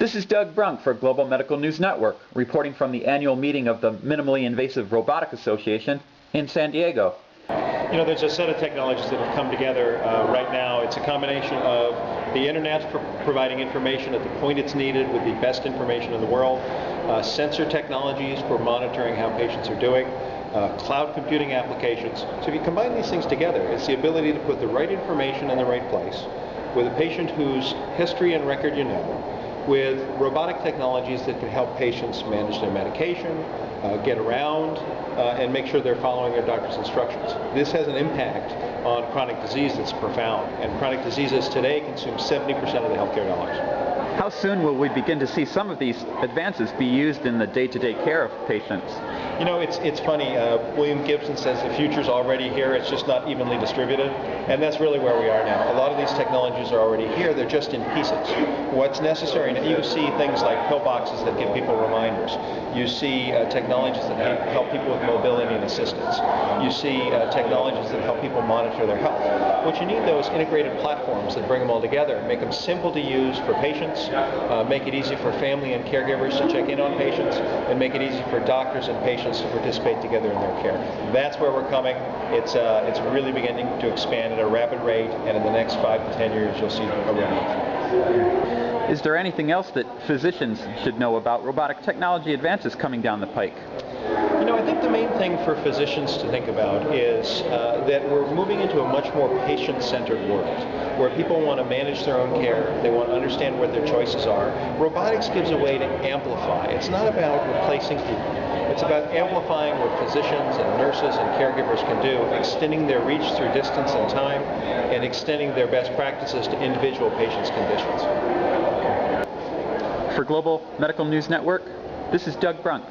This is Doug Brunk for Global Medical News Network, reporting from the annual meeting of the Minimally Invasive Robotic Association in San Diego. You know, there's a set of technologies that have come together right now. It's a combination of the internet for providing information at the point it's needed with the best information in the world, sensor technologies for monitoring how patients are doing, cloud computing applications. So if you combine these things together, it's the ability to put the right information in the right place with a patient whose history and record you know, with robotic technologies that can help patients manage their medication, get around, and make sure they're following their doctor's instructions. This has an impact on chronic disease that's profound, and chronic diseases today consume 70% of the healthcare dollars. How soon will we begin to see some of these advances be used in the day-to-day care of patients? You know, it's funny. William Gibson says the future's already here, it's just not evenly distributed, and that's really where we are now. A lot of these technologies are already here, they're just in pieces. What's necessary, now you see things like pill boxes that give people reminders. You see technologies that help people with mobility and assistance. You see technologies that help people monitor their health. What you need, though, is integrated platforms that bring them all together, make them simple to use for patients, make it easy for family and caregivers to check in on patients, and make it easy for doctors and patients to participate together in their care. That's where we're coming. It's really beginning to expand at a rapid rate, and in the next 5 to 10 years, you'll see a revolution. Is there anything else that physicians should know about robotic technology advances coming down the pike? You know, I think the main thing for physicians to think about is that we're moving into a much more patient-centered world, where people want to manage their own care, they want to understand what their choices are. Robotics gives a way to amplify. It's not about replacing people. It's about amplifying what physicians and nurses and caregivers can do, extending their reach through distance and time, and extending their best practices to individual patients' conditions. For Global Medical News Network, this is Doug Brunk.